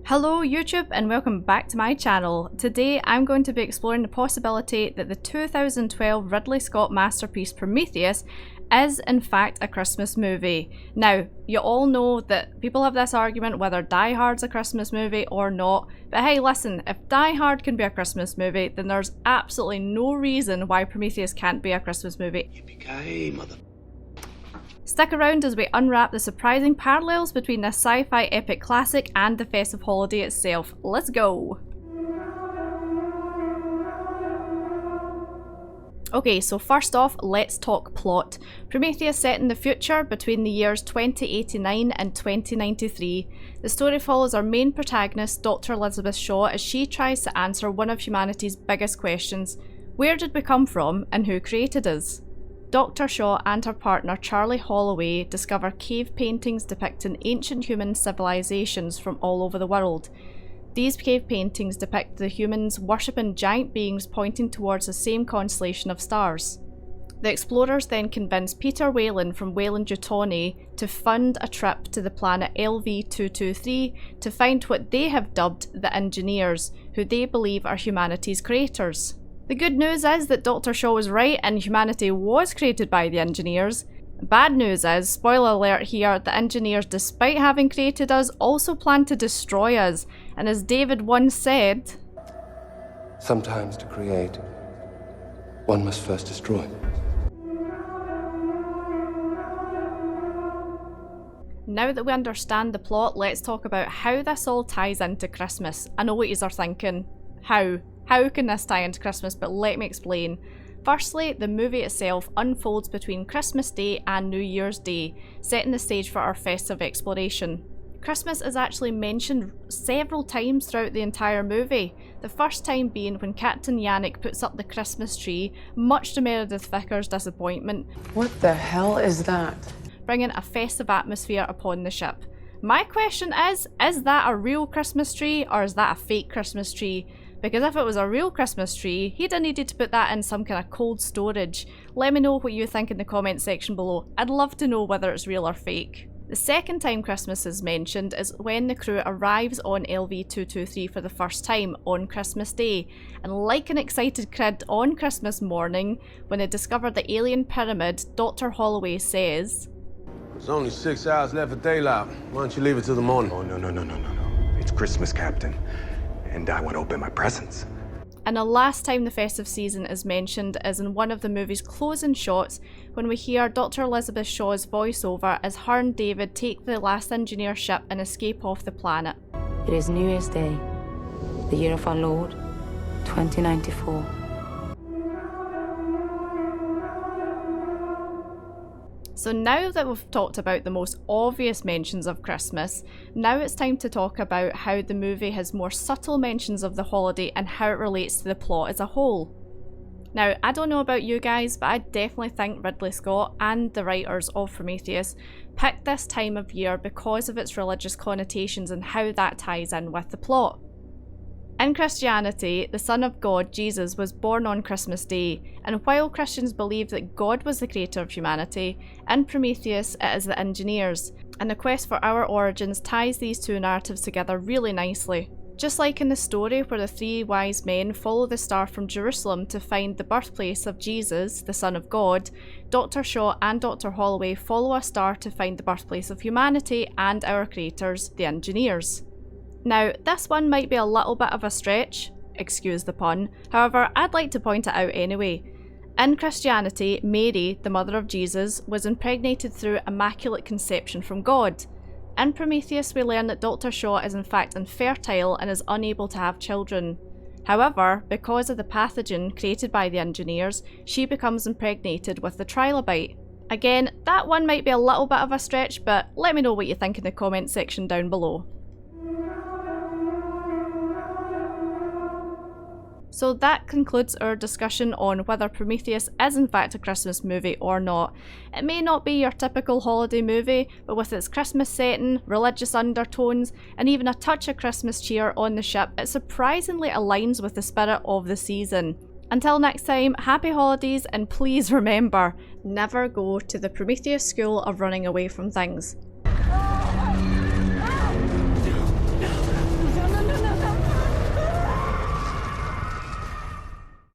Hello YouTube and welcome back to my channel. Today I'm going to be exploring the possibility that the 2012 Ridley Scott masterpiece Prometheus is in fact a Christmas movie. Now, you all know that people have this argument whether Die Hard's a Christmas movie or not, but hey listen, if Die Hard can be a Christmas movie, then there's absolutely no reason why Prometheus can't be a Christmas movie. Yippee-ki-yay, mother. Stick around as we unwrap the surprising parallels between this sci-fi epic classic and the festive holiday itself. Let's go! Okay, so first off, let's talk plot. Prometheus set in the future between the years 2089 and 2093. The story follows our main protagonist, Dr. Elizabeth Shaw, as she tries to answer one of humanity's biggest questions: where did we come from and who created us? Dr. Shaw and her partner Charlie Holloway discover cave paintings depicting ancient human civilizations from all over the world. These cave paintings depict the humans worshipping giant beings pointing towards the same constellation of stars. The explorers then convince Peter Whalen from Weyland-Yutani to fund a trip to the planet LV-223 to find what they have dubbed the Engineers, who they believe are humanity's creators. The good news is that Dr. Shaw was right and humanity was created by the Engineers. Bad news is, spoiler alert here, the Engineers, despite having created us, also plan to destroy us. And as David once said, Sometimes to create, one must first destroy. Now that we understand the plot, let's talk about how this all ties into Christmas. I know what yous are thinking. How? How can this tie into Christmas? But let me explain. Firstly, the movie itself unfolds between Christmas Day and New Year's Day, setting the stage for our festive exploration. Christmas is actually mentioned several times throughout the entire movie, the first time being when Captain Yannick puts up the Christmas tree, much to Meredith Vickers' disappointment. What the hell is that? Bringing a festive atmosphere upon the ship. My question is that a real Christmas tree or is that a fake Christmas tree? Because if it was a real Christmas tree, he'd have needed to put that in some kind of cold storage. Let me know what you think in the comment section below. I'd love to know whether it's real or fake. The second time Christmas is mentioned is when the crew arrives on LV-223 for the first time on Christmas Day. And like an excited kid on Christmas morning, when they discover the alien pyramid, Dr. Holloway says, "There's only 6 hours left of daylight. Why don't you leave it till the morning?" Oh, no. It's Christmas, Captain. And I want to open my presents. And the last time the festive season is mentioned is in one of the movie's closing shots when we hear Dr. Elizabeth Shaw's voiceover as her and David take the last engineer ship and escape off the planet. It is New Year's Day, the year of our Lord, 2094. So now that we've talked about the most obvious mentions of Christmas, now it's time to talk about how the movie has more subtle mentions of the holiday and how it relates to the plot as a whole. Now, I don't know about you guys, but I definitely think Ridley Scott and the writers of Prometheus picked this time of year because of its religious connotations and how that ties in with the plot. In Christianity, the Son of God, Jesus, was born on Christmas Day, and while Christians believe that God was the creator of humanity, in Prometheus it is the Engineers, and the quest for our origins ties these two narratives together really nicely. Just like in the story where the three wise men follow the star from Jerusalem to find the birthplace of Jesus, the Son of God, Dr. Shaw and Dr. Holloway follow a star to find the birthplace of humanity and our creators, the Engineers. Now, this one might be a little bit of a stretch, excuse the pun, however, I'd like to point it out anyway. In Christianity, Mary, the mother of Jesus, was impregnated through immaculate conception from God. In Prometheus, we learn that Dr. Shaw is in fact infertile and is unable to have children. However, because of the pathogen created by the Engineers, she becomes impregnated with the trilobite. Again, that one might be a little bit of a stretch, but let me know what you think in the comment section down below. So that concludes our discussion on whether Prometheus is in fact a Christmas movie or not. It may not be your typical holiday movie, but with its Christmas setting, religious undertones, and even a touch of Christmas cheer on the ship, it surprisingly aligns with the spirit of the season. Until next time, happy holidays, and please remember, never go to the Prometheus school of running away from things.